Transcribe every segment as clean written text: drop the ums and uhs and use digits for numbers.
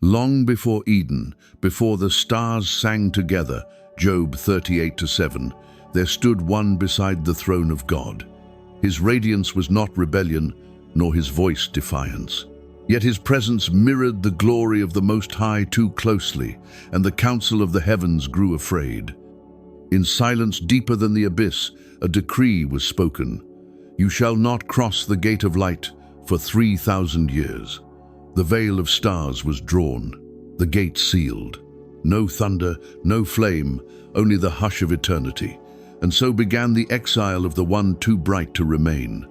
Long before Eden, before the stars sang together, Job 38:7, there stood one beside the throne of God. His radiance was not rebellion, nor his voice defiance. Yet his presence mirrored the glory of the Most High too closely, and the council of the heavens grew afraid. In silence deeper than the abyss, a decree was spoken. You shall not cross the gate of light for 3,000 years. The veil of stars was drawn, the gate sealed. No thunder, no flame, only the hush of eternity. And so began the exile of the one too bright to remain.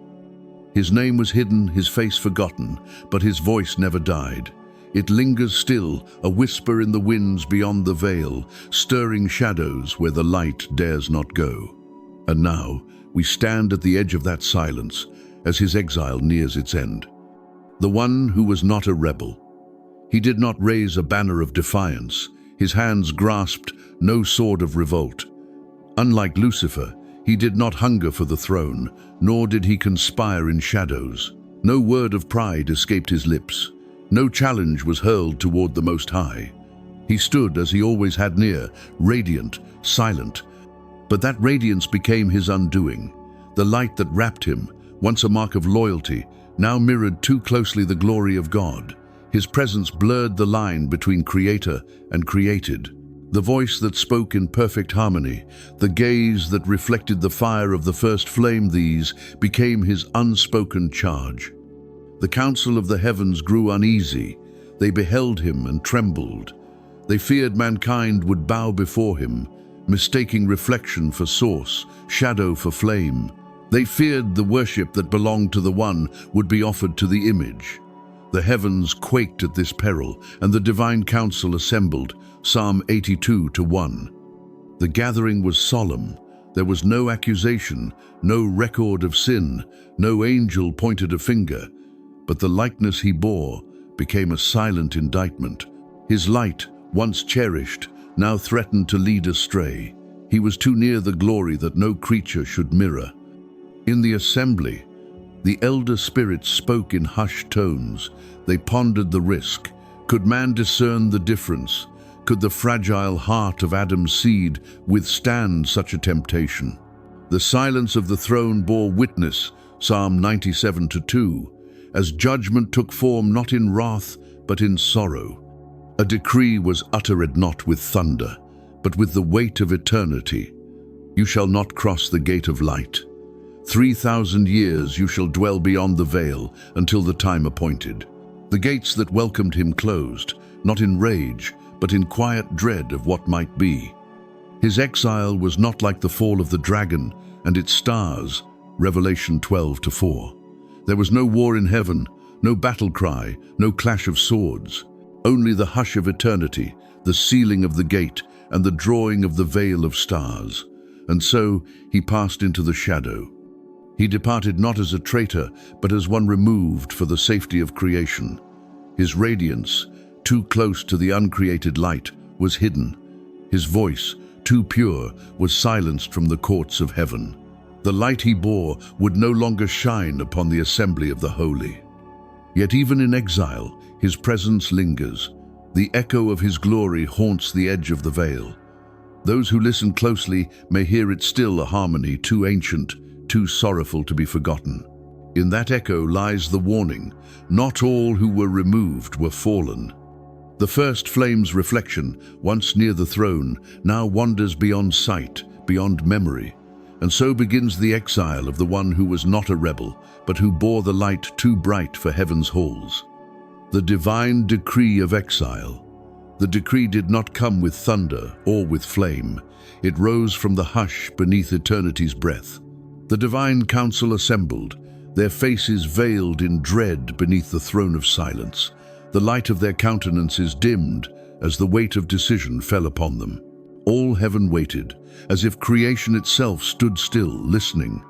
His name was hidden, his face forgotten, but his voice never died. It lingers still, a whisper in the winds beyond the veil, stirring shadows where the light dares not go. And now we stand at the edge of that silence as his exile nears its end. The one who was not a rebel. He did not raise a banner of defiance. His hands grasped no sword of revolt. Unlike Lucifer, he did not hunger for the throne, nor did he conspire in shadows. No word of pride escaped his lips. No challenge was hurled toward the Most High. He stood as he always had near, radiant, silent. But that radiance became his undoing. The light that wrapped him, once a mark of loyalty, now mirrored too closely the glory of God. His presence blurred the line between creator and created. The voice that spoke in perfect harmony, the gaze that reflected the fire of the first flame, these became his unspoken charge. The council of the heavens grew uneasy. They beheld him and trembled. They feared mankind would bow before him, mistaking reflection for source, shadow for flame. They feared the worship that belonged to the one would be offered to the image. The heavens quaked at this peril, and the divine council assembled, Psalm 82:1. The gathering was solemn. There was no accusation, no record of sin, no angel pointed a finger. But the likeness he bore became a silent indictment. His light, once cherished, now threatened to lead astray. He was too near the glory that no creature should mirror. In the assembly, the elder spirits spoke in hushed tones. They pondered the risk. Could man discern the difference? Could the fragile heart of Adam's seed withstand such a temptation? The silence of the throne bore witness, Psalm 97:2, as judgment took form not in wrath, but in sorrow. A decree was uttered not with thunder, but with the weight of eternity. You shall not cross the gate of light. 3,000 years you shall dwell beyond the veil until the time appointed. The gates that welcomed him closed, not in rage, but in quiet dread of what might be. His exile was not like the fall of the dragon and its stars, Revelation 12:4. There was no war in heaven, no battle cry, no clash of swords. Only the hush of eternity, the sealing of the gate, and the drawing of the veil of stars. And so he passed into the shadow. He departed not as a traitor, but as one removed for the safety of creation. His radiance, too close to the uncreated light, was hidden. His voice, too pure, was silenced from the courts of heaven. The light he bore would no longer shine upon the assembly of the holy. Yet even in exile, his presence lingers. The echo of his glory haunts the edge of the veil. Those who listen closely may hear it still, a harmony too ancient, too sorrowful to be forgotten. In that echo lies the warning: not all who were removed were fallen. The first flame's reflection, once near the throne, now wanders beyond sight, beyond memory. And so begins the exile of the one who was not a rebel, but who bore the light too bright for heaven's halls. The divine decree of exile. The decree did not come with thunder or with flame. It rose from the hush beneath eternity's breath. The divine council assembled, their faces veiled in dread beneath the throne of silence. The light of their countenances dimmed as the weight of decision fell upon them. All heaven waited, as if creation itself stood still, listening.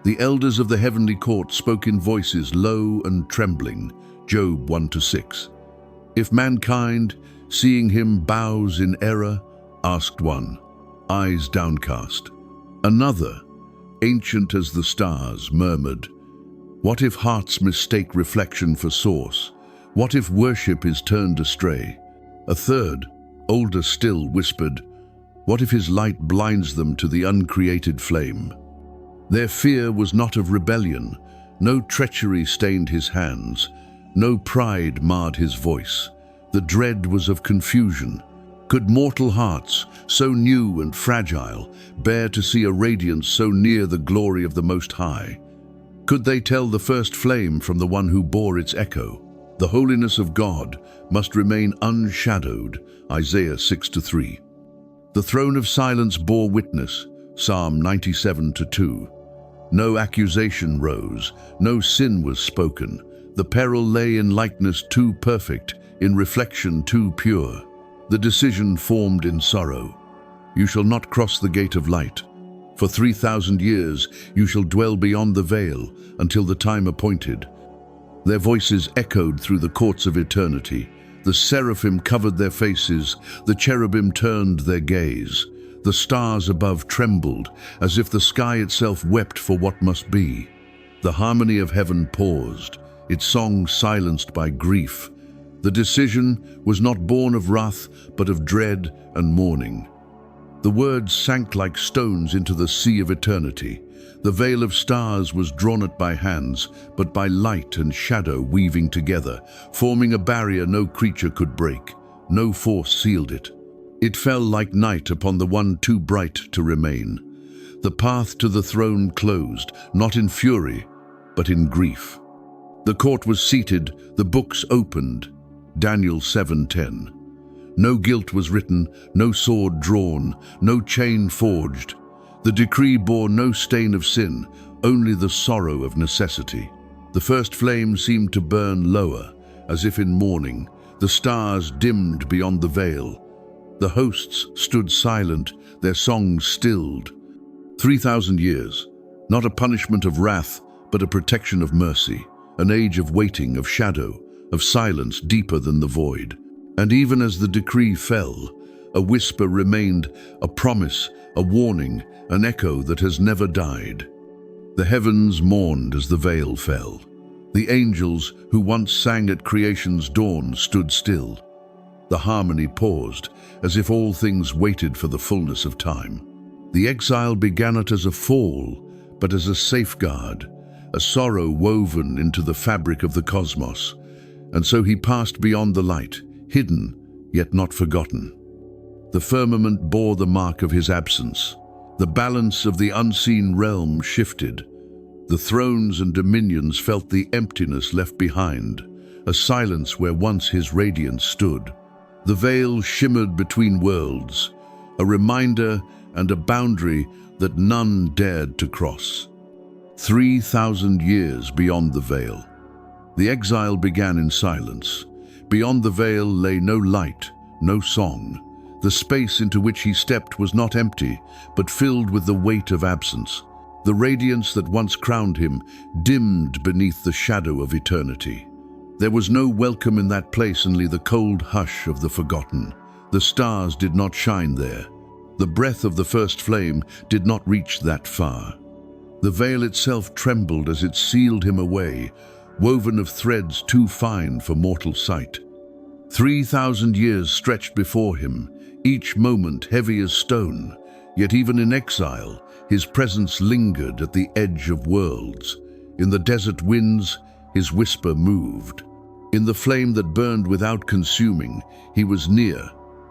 The elders of the heavenly court spoke in voices low and trembling, Job 1-6. If mankind, seeing him, bows in error, asked one, eyes downcast. Another, ancient as the stars, murmured, what if hearts mistake reflection for source? What if worship is turned astray? A third, older still, whispered, what if his light blinds them to the uncreated flame? Their fear was not of rebellion. No treachery stained his hands. No pride marred his voice. The dread was of confusion. Could mortal hearts, so new and fragile, bear to see a radiance so near the glory of the Most High? Could they tell the first flame from the one who bore its echo? The holiness of God must remain unshadowed, Isaiah 6:3. The throne of silence bore witness, Psalm 97:2. No accusation rose, no sin was spoken. The peril lay in likeness too perfect, in reflection too pure. The decision formed in sorrow. You shall not cross the gate of light. For 3,000 years you shall dwell beyond the veil until the time appointed. Their voices echoed through the courts of eternity. The seraphim covered their faces, the cherubim turned their gaze. The stars above trembled, as if the sky itself wept for what must be. The harmony of heaven paused, its song silenced by grief. The decision was not born of wrath, but of dread and mourning. The words sank like stones into the sea of eternity. The veil of stars was drawn not by hands, but by light and shadow weaving together, forming a barrier no creature could break. No force sealed it. It fell like night upon the one too bright to remain. The path to the throne closed, not in fury, but in grief. The court was seated, the books opened. Daniel 7:10. No guilt was written, no sword drawn, no chain forged. The decree bore no stain of sin, only the sorrow of necessity. The first flame seemed to burn lower, as if in mourning. The stars dimmed beyond the veil. The hosts stood silent, their songs stilled. 3,000 years, not a punishment of wrath, but a protection of mercy. An age of waiting, of shadow, of silence deeper than the void. And even as the decree fell, a whisper remained, a promise, a warning, an echo that has never died. The heavens mourned as the veil fell. The angels who once sang at creation's dawn stood still. The harmony paused, as if all things waited for the fullness of time. The exile began not as a fall, but as a safeguard, a sorrow woven into the fabric of the cosmos. And so he passed beyond the light, hidden, yet not forgotten. The firmament bore the mark of his absence. The balance of the unseen realm shifted. The thrones and dominions felt the emptiness left behind, a silence where once his radiance stood. The veil shimmered between worlds, a reminder and a boundary that none dared to cross. 3,000 years beyond the veil. The exile began in silence. Beyond the veil lay no light, no song. The space into which he stepped was not empty, but filled with the weight of absence. The radiance that once crowned him dimmed beneath the shadow of eternity. There was no welcome in that place, only the cold hush of the forgotten. The stars did not shine there. The breath of the first flame did not reach that far. The veil itself trembled as it sealed him away, woven of threads too fine for mortal sight. 3,000 years stretched before him, each moment heavy as stone, yet even in exile, his presence lingered at the edge of worlds. In the desert winds, his whisper moved. In the flame that burned without consuming, he was near,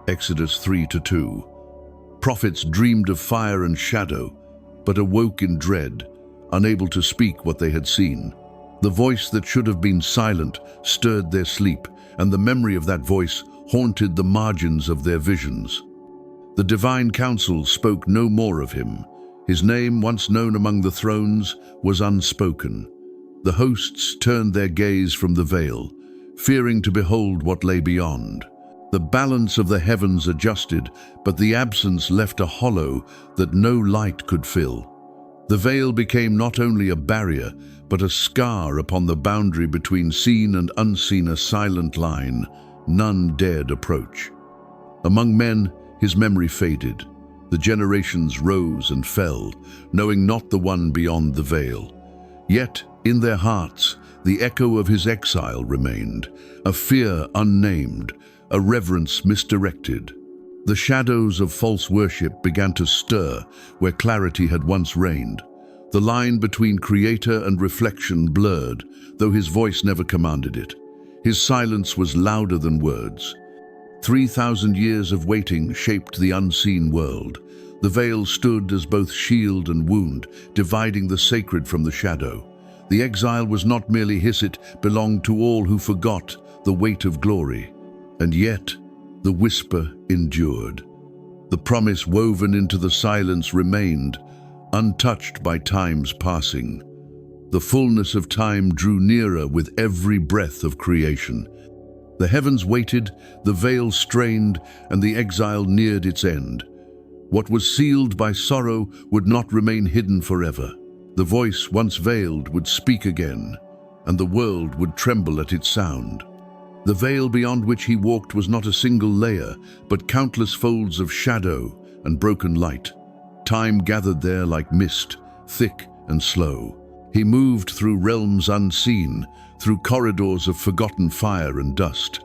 Exodus 3:2. Prophets dreamed of fire and shadow, but awoke in dread, unable to speak what they had seen. The voice that should have been silent stirred their sleep, and the memory of that voice haunted the margins of their visions. The divine council spoke no more of him. His name, once known among the thrones, was unspoken. The hosts turned their gaze from the veil, fearing to behold what lay beyond. The balance of the heavens adjusted, but the absence left a hollow that no light could fill. The veil became not only a barrier, but a scar upon the boundary between seen and unseen, a silent line none dared approach. Among men, his memory faded. The generations rose and fell, knowing not the one beyond the veil. Yet, in their hearts, The echo of his exile remained, a fear unnamed, a reverence misdirected. The shadows of false worship began to stir where clarity had once reigned. The line between creator and reflection blurred, though his voice never commanded it. His silence was louder than words. 3,000 years of waiting shaped the unseen world. The veil stood as both shield and wound, dividing the sacred from the shadow. The exile was not merely his, it belonged to all who forgot the weight of glory. And yet, the whisper endured. The promise woven into the silence remained, untouched by time's passing. The fullness of time drew nearer with every breath of creation. The heavens waited, the veil strained, and the exile neared its end. What was sealed by sorrow would not remain hidden forever. The voice once veiled would speak again, and the world would tremble at its sound. The veil beyond which he walked was not a single layer, but countless folds of shadow and broken light. Time gathered there like mist, thick and slow. He moved through realms unseen, through corridors of forgotten fire and dust.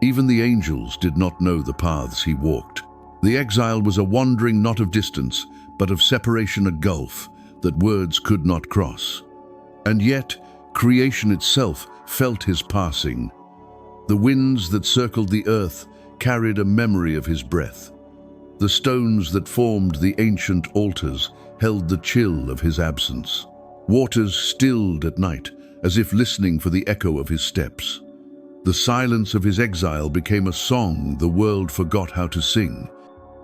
Even the angels did not know the paths he walked. The exile was a wandering not of distance, but of separation, a gulf that words could not cross. And yet, creation itself felt his passing. The winds that circled the earth carried a memory of his breath. The stones that formed the ancient altars held the chill of his absence. Waters stilled at night, as if listening for the echo of his steps. The silence of his exile became a song the world forgot how to sing.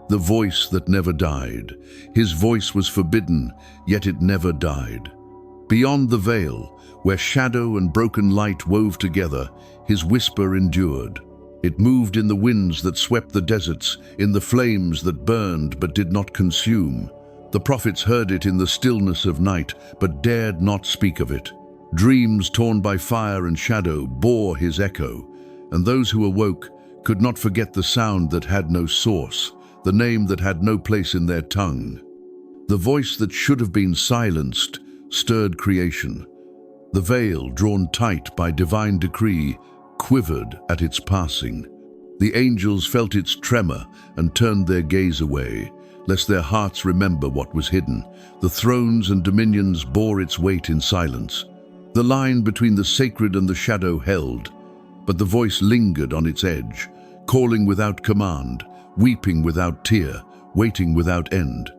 The voice that never died. His voice was forbidden, yet it never died. Beyond the veil, where shadow and broken light wove together, his whisper endured. It moved in the winds that swept the deserts, in the flames that burned but did not consume. The prophets heard it in the stillness of night, but dared not speak of it. Dreams torn by fire and shadow bore his echo, and those who awoke could not forget the sound that had no source, the name that had no place in their tongue. The voice that should have been silenced stirred creation. The veil, drawn tight by divine decree, quivered at its passing. The angels felt its tremor and turned their gaze away, lest their hearts remember what was hidden. The thrones and dominions bore its weight in silence. The line between the sacred and the shadow held, but the voice lingered on its edge, calling without command, weeping without tear, waiting without end.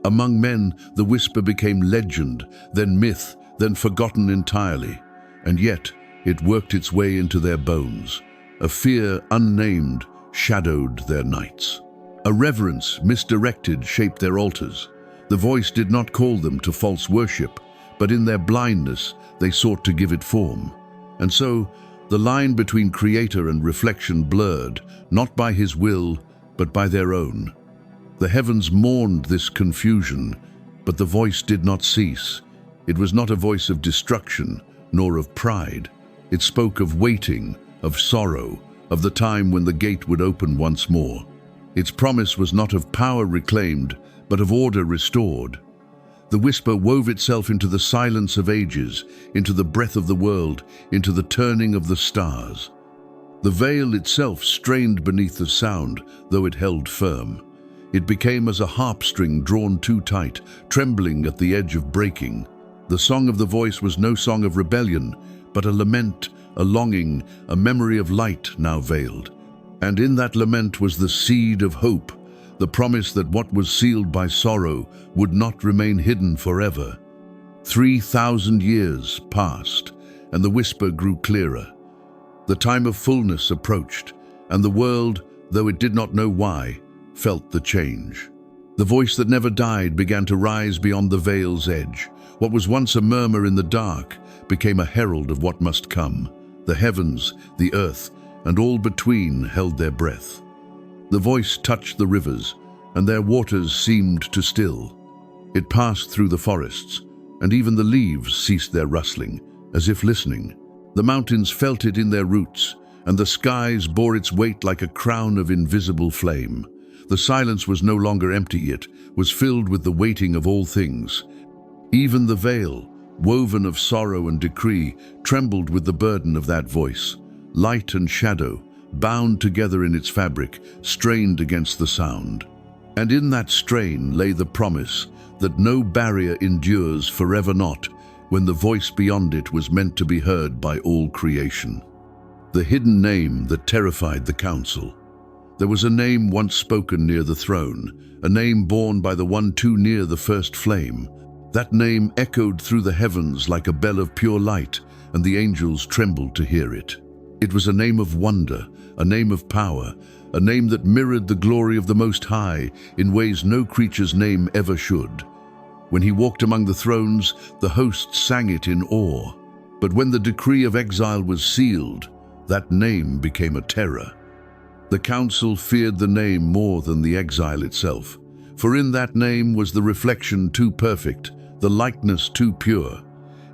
Among men, the whisper became legend, then myth, then forgotten entirely. And yet, it worked its way into their bones. A fear unnamed shadowed their nights. A reverence misdirected shaped their altars. The voice did not call them to false worship, but in their blindness, they sought to give it form. And so, the line between creator and reflection blurred, not by his will, but by their own. The heavens mourned this confusion, but the voice did not cease. It was not a voice of destruction, nor of pride. It spoke of waiting, of sorrow, of the time when the gate would open once more. Its promise was not of power reclaimed, but of order restored. The whisper wove itself into the silence of ages, into the breath of the world, into the turning of the stars. The veil itself strained beneath the sound, though it held firm. It became as a harp string drawn too tight, trembling at the edge of breaking. The song of the voice was no song of rebellion, but a lament, a longing, a memory of light now veiled. And in that lament was the seed of hope, the promise that what was sealed by sorrow would not remain hidden forever. 3,000 years passed, and the whisper grew clearer. The time of fullness approached, and the world, though it did not know why, felt the change. The voice that never died began to rise beyond the veil's edge. What was once a murmur in the dark became a herald of what must come. The heavens, the earth, and all between held their breath. The voice touched the rivers, and their waters seemed to still. It passed through the forests, and even the leaves ceased their rustling, as if listening. The mountains felt it in their roots, and the skies bore its weight like a crown of invisible flame. The silence was no longer empty, it was filled with the waiting of all things. Even the veil, woven of sorrow and decree, trembled with the burden of that voice. Light and shadow, bound together in its fabric, strained against the sound. And in that strain lay the promise that no barrier endures forever, not when the voice beyond it was meant to be heard by all creation. The hidden name that terrified the council. There was a name once spoken near the throne, a name borne by the one too near the first flame. That name echoed through the heavens like a bell of pure light, and the angels trembled to hear it. It was a name of wonder, a name of power, a name that mirrored the glory of the Most High in ways no creature's name ever should. When he walked among the thrones, the hosts sang it in awe. But when the decree of exile was sealed, that name became a terror. The council feared the name more than the exile itself, for in that name was the reflection too perfect, the likeness too pure.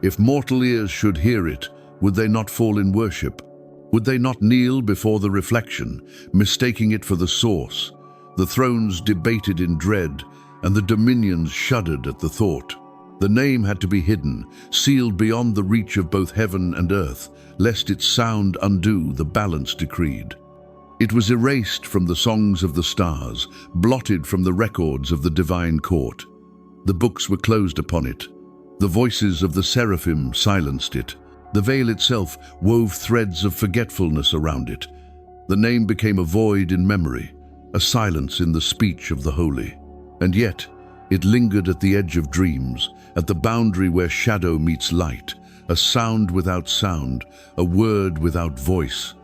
If mortal ears should hear it, would they not fall in worship? Would they not kneel before the reflection, mistaking it for the source? The thrones debated in dread, and the dominions shuddered at the thought. The name had to be hidden, sealed beyond the reach of both heaven and earth, lest its sound undo the balance decreed. It was erased from the songs of the stars, blotted from the records of the divine court. The books were closed upon it. The voices of the seraphim silenced it. The veil itself wove threads of forgetfulness around it. The name became a void in memory, a silence in the speech of the holy. And yet, it lingered at the edge of dreams, at the boundary where shadow meets light, a sound without sound, a word without voice.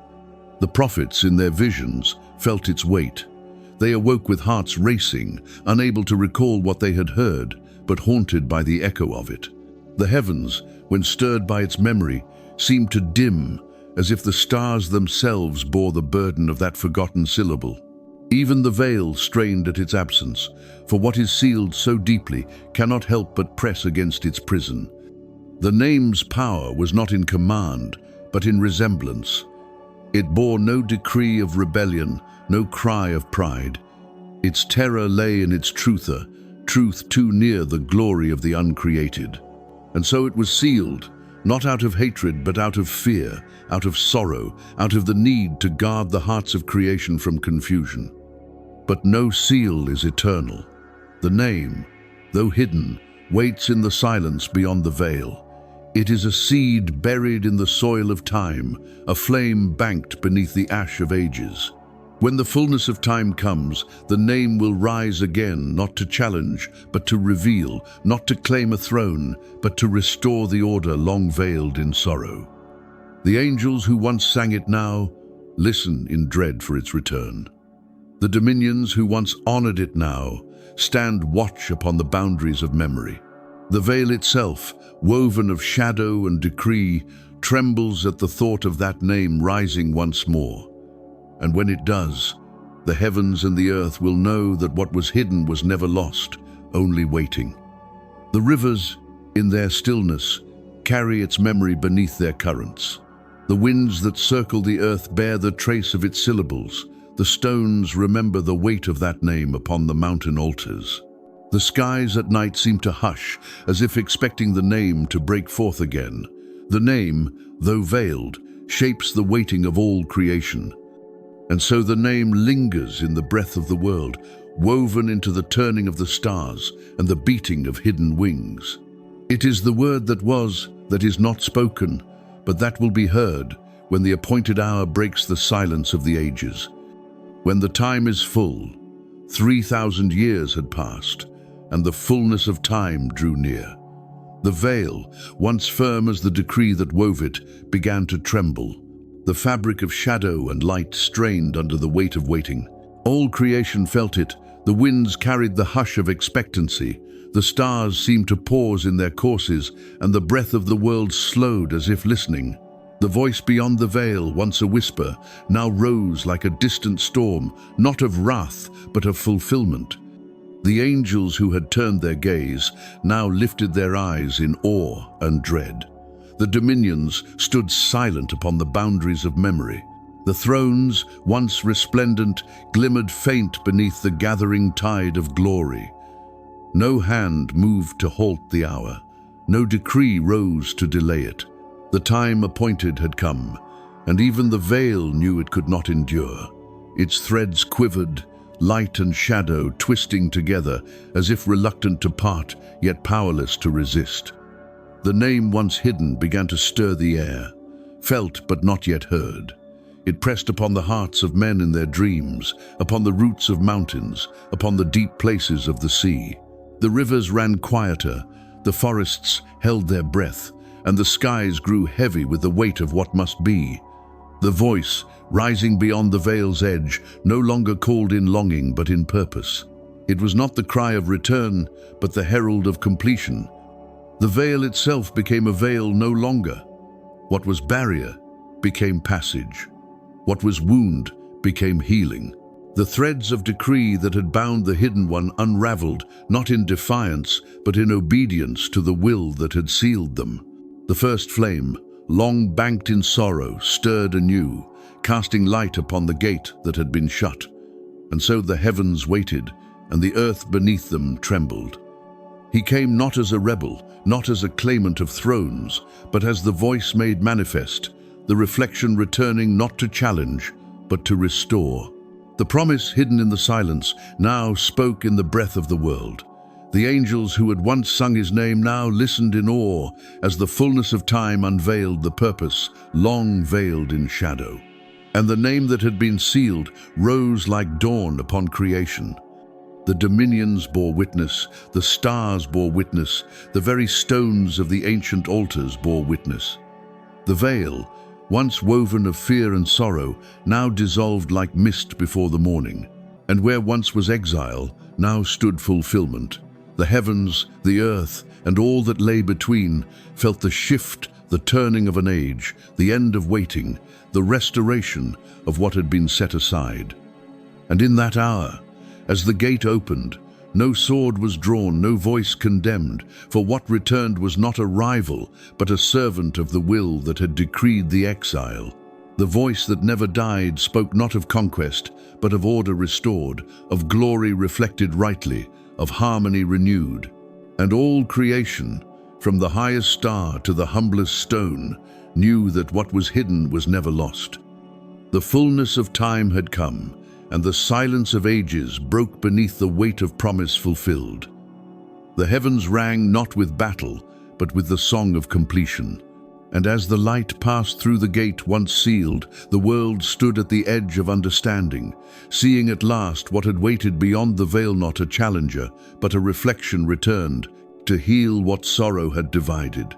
The prophets, in their visions, felt its weight. They awoke with hearts racing, unable to recall what they had heard, but haunted by the echo of it. The heavens, when stirred by its memory, seemed to dim, as if the stars themselves bore the burden of that forgotten syllable. Even the veil strained at its absence, for what is sealed so deeply cannot help but press against its prison. The name's power was not in command, but in resemblance. It bore no decree of rebellion, no cry of pride. Its terror lay in its truther, truth too near the glory of the uncreated. And so it was sealed, not out of hatred, but out of fear, out of sorrow, out of the need to guard the hearts of creation from confusion. But no seal is eternal. The name, though hidden, waits in the silence beyond the veil. It is a seed buried in the soil of time, a flame banked beneath the ash of ages. When the fullness of time comes, the name will rise again, not to challenge, but to reveal, not to claim a throne, but to restore the order long veiled in sorrow. The angels who once sang it now listen in dread for its return. The dominions who once honored it now stand watch upon the boundaries of memory. The veil itself, woven of shadow and decree, trembles at the thought of that name rising once more. And when it does, the heavens and the earth will know that what was hidden was never lost, only waiting. The rivers, in their stillness, carry its memory beneath their currents. The winds that circle the earth bear the trace of its syllables. The stones remember the weight of that name upon the mountain altars. The skies at night seem to hush, as if expecting the name to break forth again. The name, though veiled, shapes the waiting of all creation. And so the name lingers in the breath of the world, woven into the turning of the stars and the beating of hidden wings. It is the word that was, that is not spoken, but that will be heard when the appointed hour breaks the silence of the ages. When the time is full, 3,000 years had passed, and the fullness of time drew near. The veil, once firm as the decree that wove it, began to tremble. The fabric of shadow and light strained under the weight of waiting. All creation felt it. The winds carried the hush of expectancy. The stars seemed to pause in their courses, and the breath of the world slowed as if listening. The voice beyond the veil, once a whisper, now rose like a distant storm, not of wrath, but of fulfillment. The angels who had turned their gaze now lifted their eyes in awe and dread. The dominions stood silent upon the boundaries of memory. The thrones, once resplendent, glimmered faint beneath the gathering tide of glory. No hand moved to halt the hour, No decree rose to delay it. The time appointed had come, and even the veil knew it could not endure. Its threads quivered, light and shadow twisting together as if reluctant to part, yet powerless to resist. The name once hidden began to stir the air, felt but not yet heard. It pressed upon the hearts of men in their dreams, upon the roots of mountains, upon the deep places of the sea. The rivers ran quieter, the forests held their breath, and the skies grew heavy with the weight of what must be. The voice, rising beyond the veil's edge, no longer called in longing but in purpose. It was not the cry of return, but the herald of completion. The veil itself became a veil no longer. What was barrier became passage. What was wound became healing. The threads of decree that had bound the hidden one unraveled, not in defiance, but in obedience to the will that had sealed them. The first flame, long banked in sorrow, stirred anew, casting light upon the gate that had been shut. And so the heavens waited, and the earth beneath them trembled. He came not as a rebel, not as a claimant of thrones, but as the voice made manifest, the reflection returning not to challenge, but to restore. The promise hidden in the silence now spoke in the breath of the world. The angels who had once sung his name now listened in awe as the fullness of time unveiled the purpose, long veiled in shadow. And the name that had been sealed rose like dawn upon creation. The dominions bore witness, the stars bore witness, the very stones of the ancient altars bore witness. The veil, once woven of fear and sorrow, now dissolved like mist before the morning. And where once was exile, now stood fulfillment. The heavens, the earth, and all that lay between felt the shift, the turning of an age, the end of waiting, the restoration of what had been set aside. And in that hour, as the gate opened, no sword was drawn, no voice condemned, for what returned was not a rival, but a servant of the will that had decreed the exile. The voice that never died spoke not of conquest, but of order restored, of glory reflected rightly, of harmony renewed. And all creation, from the highest star to the humblest stone, knew that what was hidden was never lost. The fullness of time had come, and the silence of ages broke beneath the weight of promise fulfilled. The heavens rang not with battle, but with the song of completion. And as the light passed through the gate once sealed, the world stood at the edge of understanding, seeing at last what had waited beyond the veil, not a challenger, but a reflection returned to heal what sorrow had divided.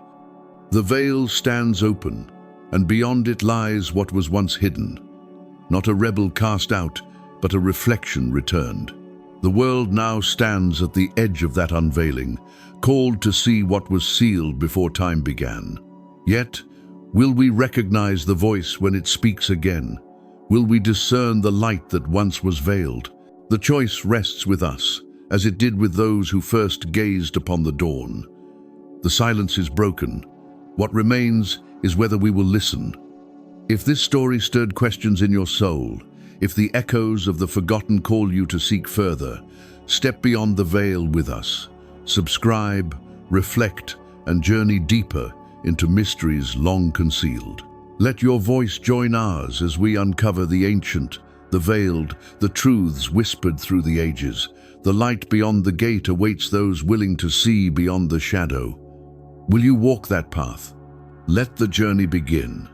The veil stands open, and beyond it lies what was once hidden. Not a rebel cast out, but a reflection returned. The world now stands at the edge of that unveiling, called to see what was sealed before time began. Yet, will we recognize the voice when it speaks again? Will we discern the light that once was veiled? The choice rests with us, as it did with those who first gazed upon the dawn. The silence is broken. What remains is whether we will listen. If this story stirred questions in your soul, if the echoes of the forgotten call you to seek further, step beyond the veil with us. Subscribe, reflect, and journey deeper into mysteries long concealed. Let your voice join ours as we uncover the ancient, the veiled, the truths whispered through the ages. The light beyond the gate awaits those willing to see beyond the shadow. Will you walk that path? Let the journey begin.